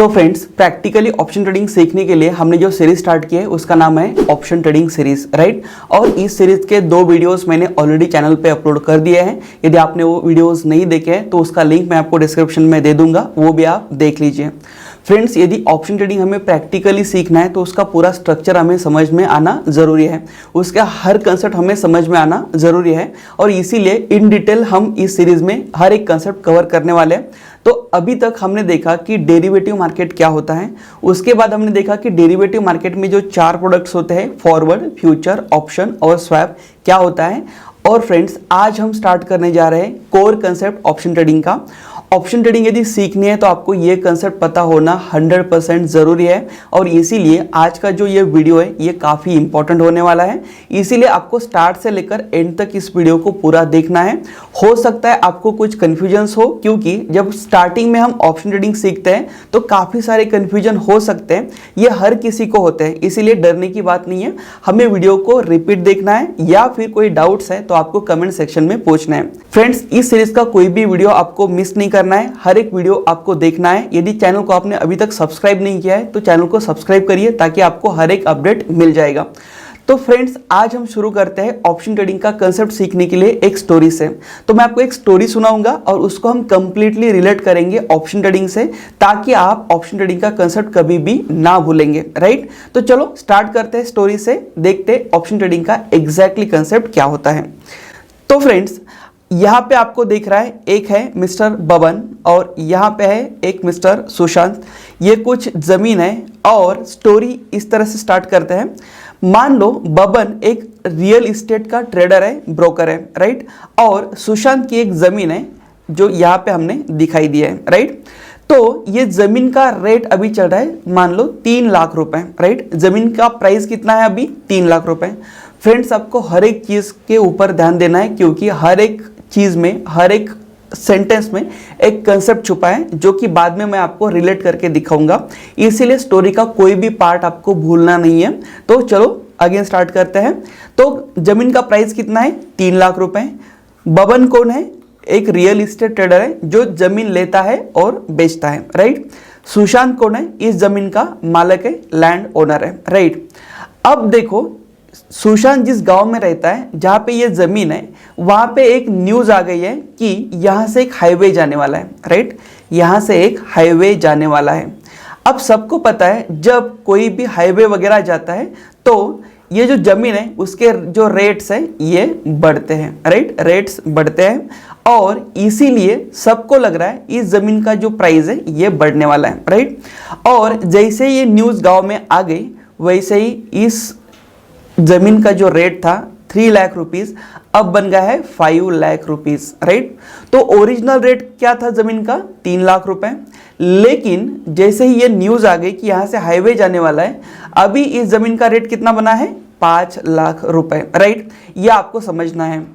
So friends, practically option trading सीखने के लिए हमने जो सीरीज स्टार्ट की है उसका नाम है ऑप्शन ट्रेडिंग सीरीज, राइट। और इस सीरीज के 2 वीडियोस मैंने ऑलरेडी चैनल पे अपलोड कर दिए हैं। यदि आपने वो वीडियोस नहीं देखे हैं तो उसका लिंक मैं आपको डिस्क्रिप्शन में दे दूंगा, वो भी आप देख लीजिए। फ्रेंड्स, यदि ऑप्शन ट्रेडिंग हमें प्रैक्टिकली सीखना है तो उसका पूरा स्ट्रक्चर हमें समझ में आना ज़रूरी है, उसका हर कंसेप्ट हमें समझ में आना ज़रूरी है। और इसीलिए इन डिटेल हम इस सीरीज़ में हर एक कंसेप्ट कवर करने वाले हैं। तो अभी तक हमने देखा कि डेरिवेटिव मार्केट क्या होता है, उसके बाद हमने देखा कि डेरिवेटिव मार्केट में जो 4 प्रोडक्ट्स होते हैं, फॉरवर्ड, फ्यूचर, ऑप्शन और स्वैप, क्या होता है। और फ्रेंड्स, आज हम स्टार्ट करने जा रहे हैं कोर कंसेप्ट ऑप्शन ट्रेडिंग का। ऑप्शन ट्रेडिंग यदि सीखनी है तो आपको ये कंसेप्ट पता होना 100% ज़रूरी है। और इसीलिए आज का जो ये वीडियो है ये काफ़ी इंपॉर्टेंट होने वाला है, इसीलिए आपको स्टार्ट से लेकर एंड तक इस वीडियो को पूरा देखना है। हो सकता है आपको कुछ कन्फ्यूजन्स हो, क्योंकि जब स्टार्टिंग में हम ऑप्शन ट्रेडिंग सीखते हैं तो काफ़ी सारे कन्फ्यूजन हो सकते हैं, ये हर किसी को होते हैं, इसीलिए डरने की बात नहीं है। हमें वीडियो को रिपीट देखना है या फिर कोई डाउट्स है तो आपको कमेंट सेक्शन में पूछना है। फ्रेंड्स, इस सीरीज का कोई भी वीडियो आपको मिस नहीं करना है, हर एक वीडियो आपको देखना है। यदि चैनल को आपने अभी तक सब्सक्राइब नहीं किया है तो चैनल को सब्सक्राइब करिए ताकि आपको हर एक अपडेट मिल जाएगा। तो फ्रेंड्स, आज हम शुरू करते हैं ऑप्शन ट्रेडिंग का कंसेप्ट सीखने के लिए एक स्टोरी से। तो मैं आपको एक स्टोरी सुनाऊंगा और उसको हम कंप्लीटली रिलेट करेंगे ऑप्शन ट्रेडिंग से, ताकि आप ऑप्शन ट्रेडिंग का कंसेप्ट कभी भी ना भूलेंगे, राइट। तो चलो स्टार्ट करते हैं स्टोरी से, देखते हैं ऑप्शन ट्रेडिंग का एग्जैक्टली कंसेप्ट क्या होता है। तो फ्रेंड्स, यहाँ पे आपको दिख रहा है, एक है मिस्टर बबन और यहाँ पे है एक मिस्टर सुशांत। ये कुछ ज़मीन है और स्टोरी इस तरह से स्टार्ट करते हैं। मान लो बबन एक रियल इस्टेट का ट्रेडर है, ब्रोकर है, राइट। और सुशांत की एक ज़मीन है जो यहाँ पे हमने दिखाई दिया है, राइट। तो ये ज़मीन का रेट अभी चल रहा है, मान लो 3 लाख रुपए, राइट। ज़मीन का प्राइस कितना है अभी? 3 लाख रुपए। फ्रेंड्स, आपको हर एक चीज़ के ऊपर ध्यान देना है, क्योंकि हर एक चीज़ में, हर एक सेंटेंस में एक कंसेप्ट छुपा है जो कि बाद में मैं आपको रिलेट करके दिखाऊंगा, इसीलिए स्टोरी का कोई भी पार्ट आपको भूलना नहीं है। तो चलो अगेन स्टार्ट करते हैं। तो जमीन का प्राइस कितना है? 3 लाख रुपए। बबन कौन है? एक रियल इस्टेट ट्रेडर है जो जमीन लेता है और बेचता है, राइट। सुशांत कौन है? इस जमीन का मालिक है, लैंड ओनर है, राइट। अब देखो, सुशांत जिस गांव में रहता है जहाँ पे ये ज़मीन है, वहाँ पे एक न्यूज़ आ गई है कि यहाँ से एक हाईवे जाने वाला है, राइट। यहाँ से एक हाईवे जाने वाला है। अब सबको पता है जब कोई भी हाईवे वगैरह जाता है तो ये जो ज़मीन है उसके जो रेट्स हैं ये बढ़ते हैं, राइट। रेट्स बढ़ते हैं और इसीलिए सबको लग रहा है इस ज़मीन का जो प्राइस है ये बढ़ने वाला है, राइट। और जैसे ये न्यूज़ गाँव में आ गई, वैसे ही इस जमीन का जो रेट था 3 लाख रुपीस अब बन गया है 5 लाख रुपीस, राइट। तो ओरिजिनल रेट क्या था जमीन का? 3 लाख रुपए। लेकिन जैसे ही ये न्यूज़ आ गई कि यहाँ से हाईवे जाने वाला है, अभी इस जमीन का रेट कितना बना है? 5 लाख रुपए, राइट। ये आपको समझना है।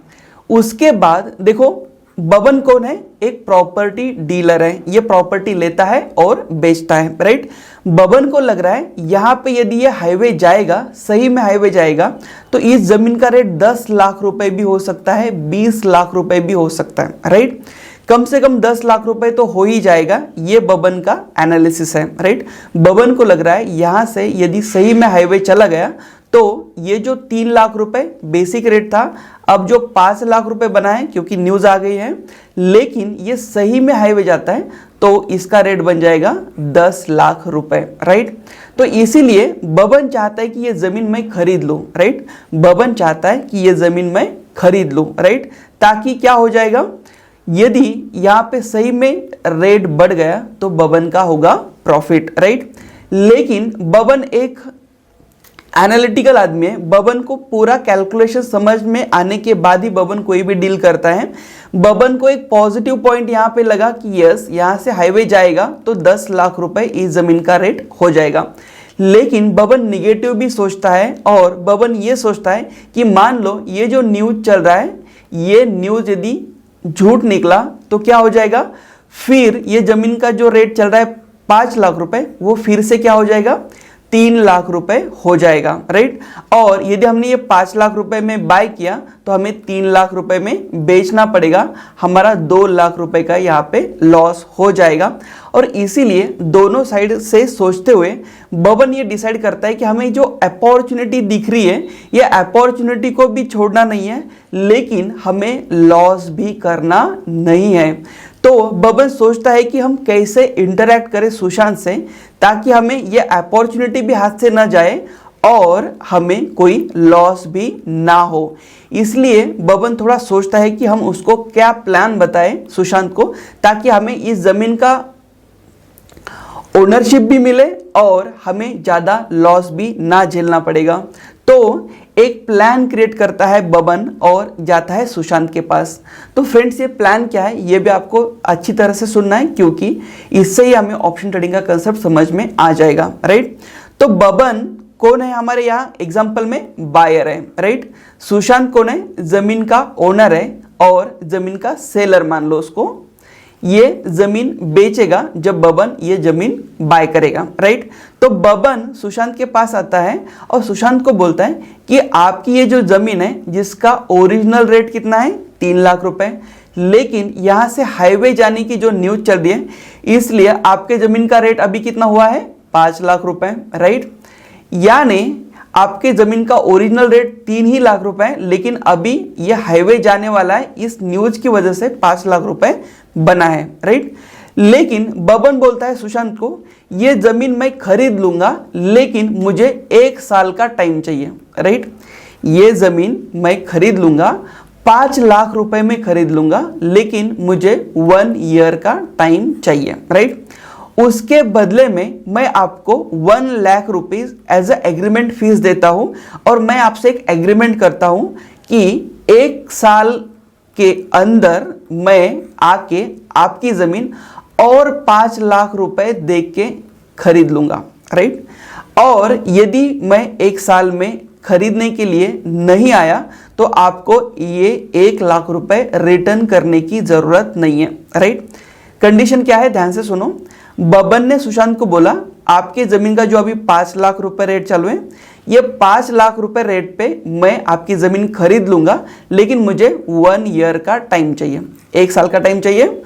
उसके बाद देखो, बबन कौन है? एक प्रॉपर्टी डीलर है, ये प्रॉपर्टी लेता है और बेचता है, राइट। बबन को लग रहा है यहाँ पे यदि ये हाईवे जाएगा, सही में हाईवे जाएगा, तो इस जमीन का रेट 10 लाख रुपए भी हो सकता है, 20 लाख रुपए भी हो सकता है, राइट। कम से कम 10 लाख रुपए तो हो ही जाएगा, ये बबन का एनालिसिस है, राइट। बबन को लग रहा है यहाँ से यदि सही में हाईवे चला गया तो ये जो 3 लाख रुपए बेसिक रेट था, अब जो 5 लाख रुपए बना है, क्योंकि न्यूज़ आ गई है, लेकिन ये सही में हाईवे जाता है तो इसका रेट बन जाएगा 10 लाख रुपए, राइट। तो इसीलिए बबन चाहता है कि ये ज़मीन मैं खरीद लूँ, राइट। बबन चाहता है कि ये ज़मीन मैं खरीद लूँ, राइट। ताकि क्या हो जाएगा, यदि यहाँ पे सही में रेट बढ़ गया तो बबन का होगा प्रॉफिट, राइट। लेकिन बबन एक एनालिटिकल आदमी है, बबन को पूरा कैलकुलेशन समझ में आने के बाद ही बबन कोई भी डील करता है। बबन को एक पॉजिटिव पॉइंट यहाँ पे लगा कि यस, यहाँ से हाईवे जाएगा तो 10 लाख रुपए इस जमीन का रेट हो जाएगा। लेकिन बबन निगेटिव भी सोचता है और बबन ये सोचता है कि मान लो ये जो न्यूज़ चल रहा है, ये न्यूज़ यदि झूठ निकला तो क्या हो जाएगा, फिर ये जमीन का जो रेट चल रहा है 5 लाख रुपए, वो फिर से क्या हो जाएगा? 3 लाख रुपए हो जाएगा, राइट। और यदि हमने ये 5 लाख रुपए में बाय किया तो हमें 3 लाख रुपए में बेचना पड़ेगा, हमारा 2 लाख रुपए का यहाँ पे लॉस हो जाएगा। और इसीलिए दोनों साइड से सोचते हुए बबन ये डिसाइड करता है कि हमें जो अपॉर्चुनिटी दिख रही है ये अपॉर्चुनिटी को भी छोड़ना नहीं है, लेकिन हमें लॉस भी करना नहीं है। तो बबन सोचता है कि हम कैसे इंटरैक्ट करें सुशांत से ताकि हमें ये अपॉर्चुनिटी भी हाथ से ना जाए और हमें कोई लॉस भी ना हो। इसलिए बबन थोड़ा सोचता है कि हम उसको क्या प्लान बताएं सुशांत को ताकि हमें इस जमीन का ओनरशिप भी मिले और हमें ज़्यादा लॉस भी ना झेलना पड़ेगा। तो एक प्लान क्रिएट करता है बबन और जाता है सुशांत के पास। तो फ्रेंड्स ये प्लान क्या है ये भी आपको अच्छी तरह से सुनना है, क्योंकि इससे ही हमें ऑप्शन ट्रेडिंग का कंसेप्ट समझ में आ जाएगा, राइट। तो बबन कौन है हमारे यहाँ एग्जाम्पल में बायर है, राइट। सुशांत कौन है, जमीन का ओनर है और जमीन का सेलर मान लो उसको। ये जमीन बेचेगा जब बबन ये जमीन बाय करेगा, राइट। तो बबन सुशांत के पास आता है और सुशांत को बोलता है कि आपकी ये जो जमीन है जिसका ओरिजिनल रेट कितना है 3 लाख रुपए, लेकिन यहां से हाईवे जाने की जो न्यूज चल रही है इसलिए आपके जमीन का रेट अभी कितना हुआ है 5 लाख रुपए, राइट। यानी आपके जमीन का ओरिजिनल रेट 3 ही लाख रुपए है, लेकिन अभी ये हाईवे जाने वाला है, इस न्यूज की वजह से 5 लाख रुपए बना है, राइट। लेकिन बबन बोलता है सुशांत को ये जमीन मैं खरीद लूंगा लेकिन मुझे 1 साल का टाइम चाहिए, राइट। ये जमीन मैं खरीद लूंगा 5 लाख रुपए में खरीद लूंगा लेकिन मुझे 1 ईयर का टाइम चाहिए, राइट। उसके बदले में मैं आपको 1 lakh rupees as a agreement fees देता हूं और मैं आपसे एक एग्रीमेंट करता हूं कि 1 साल के अंदर मैं आके आपकी जमीन और 5 लाख रुपए दे के खरीद लूंगा, राइट। और यदि मैं 1 साल में खरीदने के लिए नहीं आया तो आपको ये 1 लाख रुपए रिटर्न करने की जरूरत नहीं है, राइट। कंडीशन क्या है ध्यान से सुनो। बबन ने सुशांत को बोला आपके जमीन का जो अभी 5 लाख रुपए रेट चालू है ये 5 लाख रुपए रेट पे मैं आपकी जमीन खरीद लूंगा लेकिन मुझे 1 ईयर का टाइम चाहिए, 1 साल का टाइम चाहिए।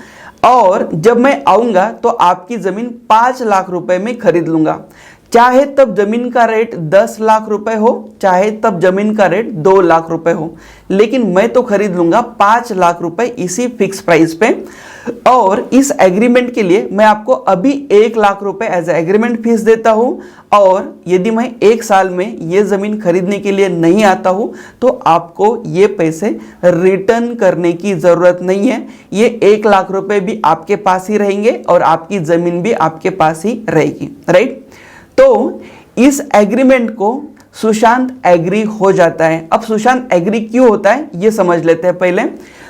और जब मैं आऊंगा तो आपकी जमीन 5 लाख रुपए में खरीद लूंगा, चाहे तब जमीन का रेट 10 लाख रुपए हो चाहे तब जमीन का रेट 2 लाख रुपए हो, लेकिन मैं तो खरीद लूंगा 5 लाख रुपए इसी फिक्स प्राइस पे। और इस एग्रीमेंट के लिए मैं आपको अभी 1 लाख रुपए एज एग्रीमेंट फीस देता हूं और यदि मैं 1 साल में ये जमीन खरीदने के लिए नहीं आता हूं तो आपको ये पैसे रिटर्न करने की जरूरत नहीं है, ये 1 लाख रुपए भी आपके पास ही रहेंगे और आपकी जमीन भी आपके पास ही रहेगी, राइट। तो इस एग्रीमेंट को सुशांत एग्री हो जाता है। अब सुशांत एग्री क्यों होता है ये समझ लेते हैं पहले।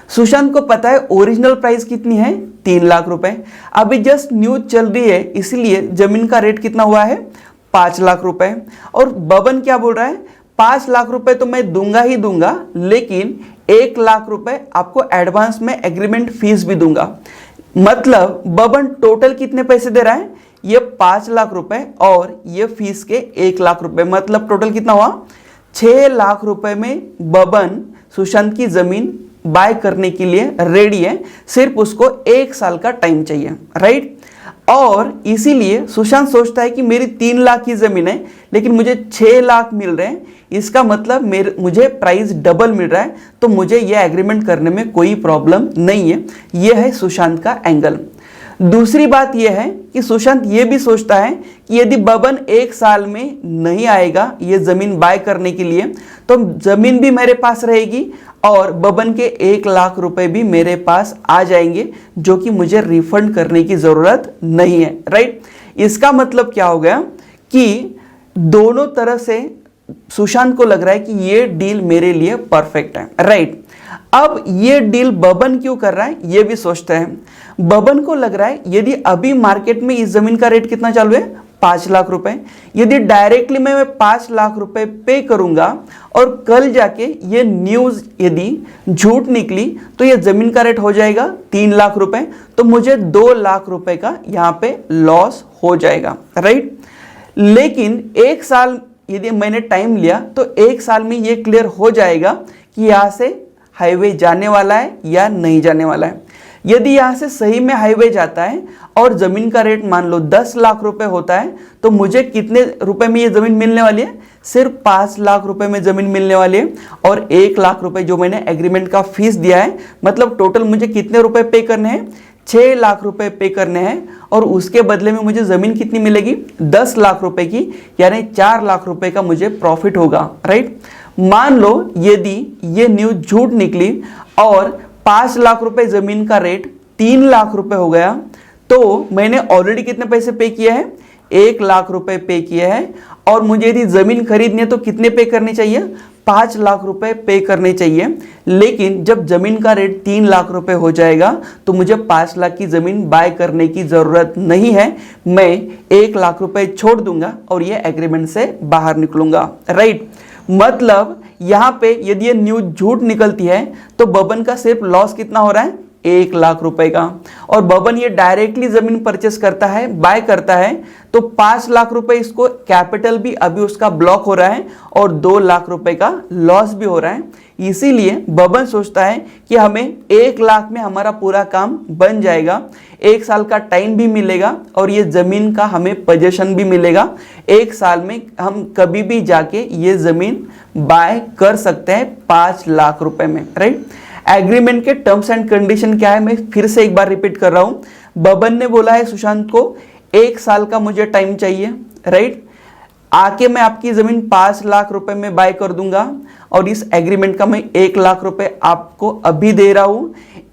सुशांत को पता है ओरिजिनल प्राइस कितनी है 3 लाख रुपए, अभी जस्ट न्यूज चल रही है इसलिए जमीन का रेट कितना हुआ है 5 लाख रुपए। और बबन क्या बोल रहा है 5 लाख रुपए तो मैं दूंगा ही दूंगा लेकिन 1 लाख रुपए आपको एडवांस में एग्रीमेंट फीस भी दूंगा। मतलब बबन टोटल कितने पैसे दे रहा है ये 5 लाख रुपए और ये फीस के 1 लाख रुपए, मतलब टोटल कितना हुआ 6 लाख रुपए में बबन सुशांत की जमीन बाय करने के लिए रेडी है, सिर्फ उसको 1 साल का टाइम चाहिए, राइट। और इसीलिए सुशांत सोचता है कि मेरी 3 लाख की जमीन है लेकिन मुझे 6 लाख मिल रहे हैं, इसका मतलब मुझे प्राइस डबल मिल रहा है तो मुझे यह एग्रीमेंट करने में कोई प्रॉब्लम नहीं है। यह है सुशांत का एंगल। दूसरी बात यह है कि सुशांत ये भी सोचता है कि यदि बबन 1 साल में नहीं आएगा ये जमीन बाय करने के लिए तो जमीन भी मेरे पास रहेगी और बबन के 1 लाख रुपए भी मेरे पास आ जाएंगे जो कि मुझे रिफंड करने की जरूरत नहीं है, राइट। इसका मतलब क्या हो गया कि दोनों तरह से सुशांत को लग रहा है कि ये डील मेरे लिए परफेक्ट है, राइट। अब ये डील बबन क्यों कर रहा है ये भी सोचते हैं। बबन को लग रहा है यदि अभी मार्केट में इस जमीन का रेट कितना चालू है 5 लाख रुपए, यदि डायरेक्टली मैं 5 लाख रुपए पे करूंगा और कल जाके ये न्यूज यदि झूठ निकली तो ये जमीन का रेट हो जाएगा 3 लाख रुपए, तो मुझे 2 लाख रुपए का यहाँ पे लॉस हो जाएगा, राइट। लेकिन 1 साल यदि मैंने टाइम लिया तो 1 साल में ये क्लियर हो जाएगा कि यहाँ से हाईवे जाने वाला है या नहीं जाने वाला है। यदि यहाँ से सही में हाईवे जाता है और ज़मीन का रेट मान लो 10 लाख रुपए होता है तो मुझे कितने रुपए में ये ज़मीन मिलने वाली है? सिर्फ 5 लाख रुपए में ज़मीन मिलने वाली है। और 1 लाख रुपए जो मैंने एग्रीमेंट का फीस दिया है, मतलब टोटल मुझे कितने रुपए पे करने हैं? 6 लाख रुपए पे करने हैं। और उसके बदले में मुझे ज़मीन कितनी मिलेगी? 10 लाख रुपए की, यानी 4 लाख रुपए का मुझे प्रॉफिट होगा, राइट। मान लो यदि ये न्यूज़ झूठ निकली और 5 लाख रुपए ज़मीन का रेट 3 लाख रुपए हो गया, तो मैंने ऑलरेडी कितने पैसे पे किए हैं? 1 लाख रुपए पे किए हैं। और मुझे यदि ज़मीन खरीदनी है तो कितने पे करने चाहिए? 5 लाख रुपए पे करने चाहिए। लेकिन जब ज़मीन का रेट 3 लाख रुपए हो जाएगा तो मुझे 5 लाख की ज़मीन बाय करने की ज़रूरत नहीं है। मैं 1 लाख रुपए छोड़ दूंगा और ये एग्रीमेंट से बाहर निकलूंगा, राइट। मतलब यहाँ पे यदि ये न्यूज़ झूठ निकलती है तो बबन का सिर्फ लॉस कितना हो रहा है? 1 लाख रुपए का। और बबन ये डायरेक्टली जमीन परचेस करता है, बाय करता है, तो 5 लाख रुपए इसको कैपिटल भी अभी उसका ब्लॉक हो रहा है और 2 लाख रुपए का लॉस भी हो रहा है। इसीलिए बबन सोचता है कि हमें 1 लाख में हमारा पूरा काम बन जाएगा, 1 साल का टाइम भी मिलेगा और ये जमीन का हमें पोजीशन भी मिलेगा। 1 साल में हम कभी भी जाके ये जमीन बाय कर सकते हैं 5 लाख रुपए में, राइट। एग्रीमेंट के टर्म्स एंड कंडीशन क्या है, मैं फिर से एक बार रिपीट कर रहा हूं। बबन ने बोला है सुशांत को 1 साल का मुझे टाइम चाहिए, राइट। आके मैं आपकी जमीन 5 लाख रुपए में बाय कर दूंगा और इस एग्रीमेंट का मैं 1 लाख रुपए आपको अभी दे रहा हूं।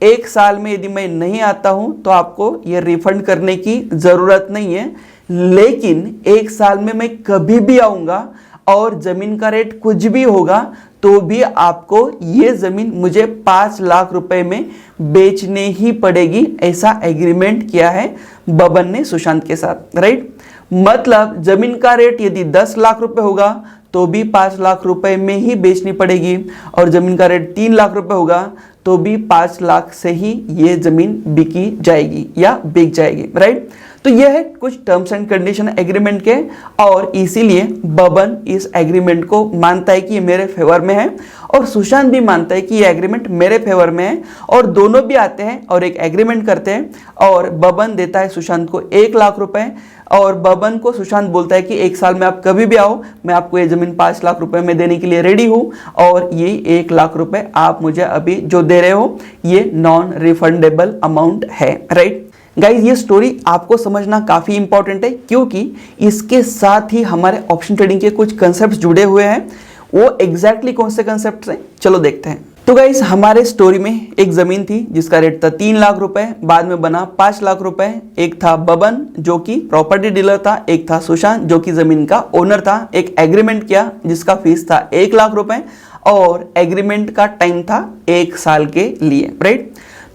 1 साल में यदि मैं नहीं आता हूं तो आपको ये रिफंड करने की जरूरत नहीं है। लेकिन 1 साल में मैं कभी भी आऊंगा और जमीन का रेट कुछ भी होगा तो भी आपको ये जमीन मुझे 5 लाख रुपए में बेचने ही पड़ेगी। ऐसा एग्रीमेंट किया है बबन ने सुशांत के साथ, राइट। मतलब जमीन का रेट यदि 10 लाख रुपए होगा तो भी 5 लाख रुपए में ही बेचनी पड़ेगी और जमीन का रेट 3 लाख रुपए होगा तो भी 5 लाख से ही ये जमीन बिकी जाएगी या बिक जाएगी, राइट। तो यह है कुछ टर्म्स एंड कंडीशन एग्रीमेंट के और इसीलिए बबन इस एग्रीमेंट को मानता है कि ये मेरे फेवर में है और सुशांत भी मानता है कि ये एग्रीमेंट मेरे फेवर में है और दोनों भी आते हैं और एक एग्रीमेंट करते हैं और बबन देता है सुशांत को 1 लाख रुपए और बबन को सुशांत बोलता है कि 1 साल में आप कभी भी आओ, मैं आपको ये जमीन 5 लाख रुपए में देने के लिए रेडी हूं और ये 1 लाख रुपए आप मुझे अभी जो दे रहे हो ये नॉन रिफंडेबल अमाउंट है, राइट। गाइज ये स्टोरी आपको समझना काफी इंपॉर्टेंट है क्योंकि इसके साथ ही हमारे ऑप्शन ट्रेडिंग के कुछ कंसेप्ट जुड़े हुए हैं। वो एग्जैक्टली कौन से कंसेप्ट हैं, चलो देखते हैं। तो गाइज हमारे स्टोरी में एक जमीन थी जिसका रेट था 3 लाख रुपए, बाद में बना 5 लाख रुपए। एक था बबन जो कि प्रॉपर्टी डीलर था, एक था सुशांत जो कि जमीन का ओनर था। एक एग्रीमेंट किया जिसका फीस था 1 लाख रुपए और एग्रीमेंट का टाइम था 1 साल के लिए, राइट।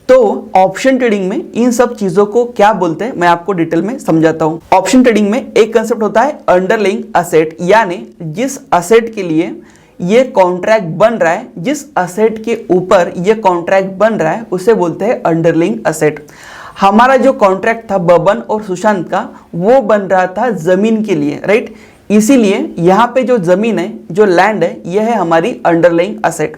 तो ऑप्शन ट्रेडिंग में इन सब चीजों को क्या बोलते हैं मैं आपको डिटेल में समझाता हूं। ऑप्शन ट्रेडिंग में एक कंसेप्ट होता है अंडरलाइंग असेट, यानी जिस असेट के लिए ये कॉन्ट्रैक्ट बन रहा है, जिस असेट के ऊपर ये कॉन्ट्रैक्ट बन रहा है उसे बोलते हैं अंडरलाइंग असेट। हमारा जो कॉन्ट्रैक्ट था बबन और सुशांत का वो बन रहा था जमीन के लिए, राइट। इसीलिए यहाँ पे जो जमीन है, जो लैंड है, यह है हमारी अंडरलाइंग असेट।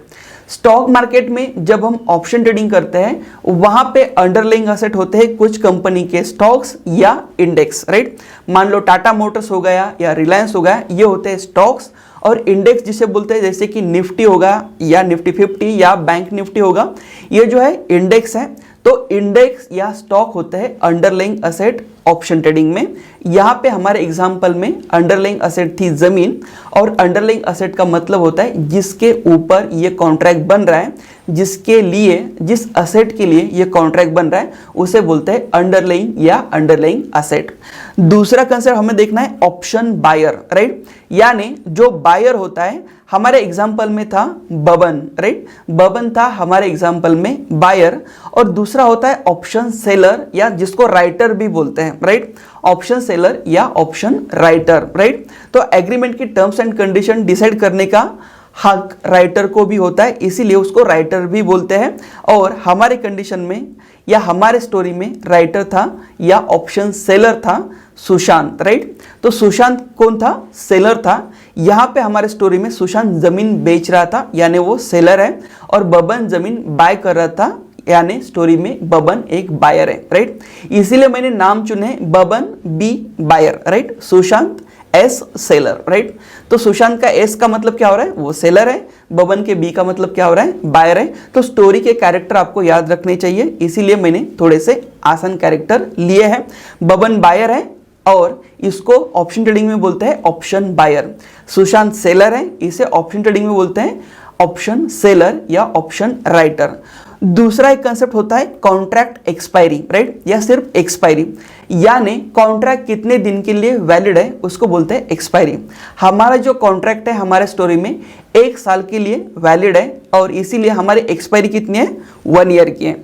स्टॉक मार्केट में जब हम ऑप्शन ट्रेडिंग करते हैं वहां पे अंडरलाइंग असेट होते हैं कुछ कंपनी के स्टॉक्स या इंडेक्स, राइट। मान लो टाटा मोटर्स हो गया या रिलायंस हो गया, ये होते हैं स्टॉक्स। और इंडेक्स जिसे बोलते हैं जैसे कि निफ्टी होगा या निफ्टी 50 या बैंक निफ्टी होगा, ये जो है इंडेक्स है। तो इंडेक्स या स्टॉक होते हैं अंडरलाइंग असेट ऑप्शन ट्रेडिंग में। यहाँ पे हमारे एग्जाम्पल में अंडरलाइंग असेट थी जमीन और अंडरलाइंग असेट का मतलब होता है जिसके ऊपर ये कॉन्ट्रैक्ट बन रहा है, जिसके लिए, जिस असेट के लिए ये कॉन्ट्रैक्ट बन रहा है उसे बोलते हैं अंडरलाइंग या अंडरलाइंग असेट। दूसरा कंसेप्ट हमें देखना है ऑप्शन बायर, राइट। यानी जो बायर होता है, हमारे एग्जाम्पल में था बबन, राइट। बबन था हमारे एग्जाम्पल में बायर। और दूसरा होता है ऑप्शन सेलर या जिसको राइटर भी बोलते हैं, राइट। ऑप्शन सेलर या ऑप्शन राइटर, राइट। तो एग्रीमेंट की टर्म्स एंड कंडीशन डिसाइड करने का हक राइटर को भी होता है, इसीलिए उसको राइटर भी बोलते हैं। और हमारे कंडीशन में या हमारे स्टोरी में राइटर था या ऑप्शन सेलर था सुशांत, राइट। तो सुशांत कौन था? सेलर था। यहाँ पे हमारे स्टोरी में सुशांत जमीन बेच रहा था, यानी वो सेलर है, और बबन जमीन बाय कर रहा था, यानी स्टोरी में बबन एक बायर है, राइट। इसीलिए मैंने नाम चुने Baban B buyer, right. Sushant S seller, right. तो सुशांत का एस का मतलब क्या हो रहा है? वो सेलर है। बबन के बी का मतलब क्या हो रहा है? बायर है। तो स्टोरी के कैरेक्टर आपको याद रखने चाहिए, इसीलिए मैंने थोड़े से आसान कैरेक्टर लिए हैं। बबन बायर है और इसको ऑप्शन ट्रेडिंग में बोलते हैं ऑप्शन बायर। सुशांत सेलर है, इसे ऑप्शन ट्रेडिंग में बोलते हैं ऑप्शन सेलर या ऑप्शन राइटर। दूसरा एक कंसेप्ट होता है कॉन्ट्रैक्ट एक्सपायरी, राइट, या सिर्फ एक्सपायरी, यानी कॉन्ट्रैक्ट कितने दिन के लिए वैलिड है उसको बोलते हैं एक्सपायरी। हमारा जो कॉन्ट्रैक्ट है हमारे स्टोरी में 1 साल के लिए वैलिड है और इसीलिए हमारी एक्सपायरी कितनी है? 1 ईयर की है।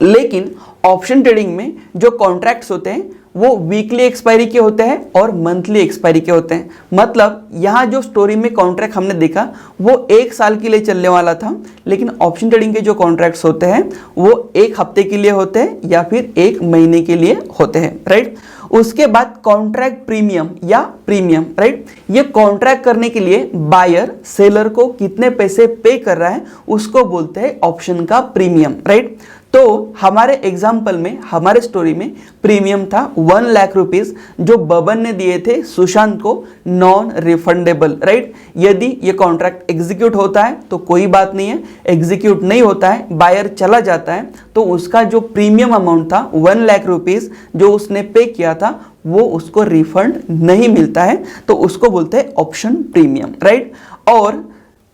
लेकिन ऑप्शन ट्रेडिंग में जो कॉन्ट्रैक्ट्स होते हैं वो वीकली एक्सपायरी के होते हैं और मंथली एक्सपायरी के होते हैं। मतलब यहाँ जो स्टोरी में कॉन्ट्रैक्ट हमने देखा वो 1 साल के लिए चलने वाला था, लेकिन ऑप्शन ट्रेडिंग के जो कॉन्ट्रैक्ट्स होते हैं वो 1 हफ्ते के लिए होते हैं या फिर 1 महीने के लिए होते हैं, राइट। उसके बाद कॉन्ट्रैक्ट प्रीमियम या प्रीमियम, राइट। ये कॉन्ट्रैक्ट करने के लिए बायर सेलर को कितने पैसे पे कर रहा है उसको बोलते हैं ऑप्शन का प्रीमियम, राइट। तो हमारे एग्जाम्पल में हमारे स्टोरी में प्रीमियम था 1 लाख रुपीस जो बबन ने दिए थे सुशांत को नॉन रिफंडेबल, राइट। यदि ये कॉन्ट्रैक्ट एग्जीक्यूट होता है तो कोई बात नहीं है, एग्जीक्यूट नहीं होता है, बायर चला जाता है, तो उसका जो प्रीमियम अमाउंट था 1 लाख रुपीस जो उसने पे किया था वो उसको रिफंड नहीं मिलता है, तो उसको बोलते हैं ऑप्शन प्रीमियम, राइट। और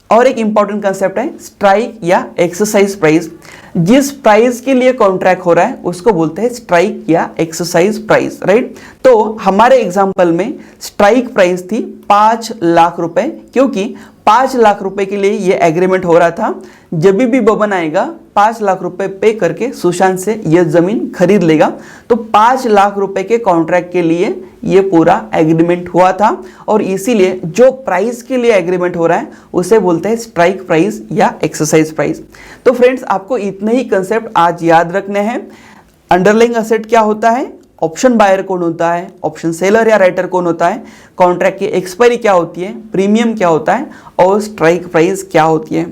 एक इंपॉर्टेंट कंसेप्ट है स्ट्राइक या एक्सरसाइज प्राइस। जिस प्राइस के लिए कॉन्ट्रैक्ट हो रहा है उसको बोलते हैं स्ट्राइक या एक्सरसाइज प्राइस, राइट। तो हमारे एग्जांपल में स्ट्राइक प्राइस थी 5 लाख रुपए, क्योंकि 5 लाख रुपए के लिए ये एग्रीमेंट हो रहा था। जब भी बबन आएगा 5 लाख रुपए पे करके सुशांत से यह जमीन खरीद लेगा, तो 5 लाख रुपए के कॉन्ट्रैक्ट के लिए ये पूरा एग्रीमेंट हुआ था और इसीलिए जो प्राइस के लिए एग्रीमेंट हो रहा है उसे बोलते हैं स्ट्राइक प्राइस या एक्सरसाइज प्राइस। तो फ्रेंड्स आपको इतने ही कंसेप्ट आज याद रखने हैं। अंडरलाइंग असेट क्या होता है, ऑप्शन बायर कौन होता है, ऑप्शन सेलर या राइटर कौन होता है, कॉन्ट्रैक्ट की एक्सपायरी क्या होती है, प्रीमियम क्या होता है और स्ट्राइक प्राइस क्या होती है।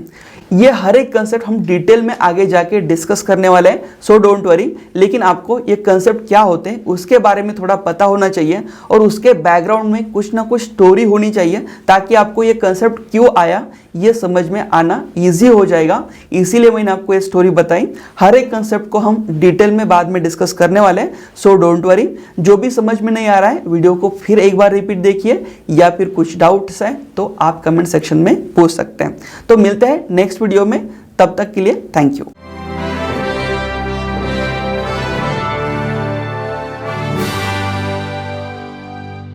ये हर एक कंसेप्ट हम डिटेल में आगे जाके डिस्कस करने वाले हैं, सो डोंट वरी। लेकिन आपको ये कंसेप्ट क्या होते हैं उसके बारे में थोड़ा पता होना चाहिए और उसके बैकग्राउंड में कुछ ना कुछ स्टोरी होनी चाहिए, ताकि आपको ये कंसेप्ट क्यों आया ये समझ में आना ईजी हो जाएगा। इसीलिए मैंने आपको ये स्टोरी बताई। हर एक कंसेप्ट को हम डिटेल में बाद में डिस्कस करने वाले हैं, सो डोंट वरी। जो भी समझ में नहीं आ रहा है वीडियो को फिर एक बार रिपीट देखिए, या फिर कुछ डाउट्स हैं तो आप कमेंट सेक्शन में पूछ सकते हैं। तो मिलते हैं नेक्स्ट वीडियो में, तब तक के लिए थैंक यू।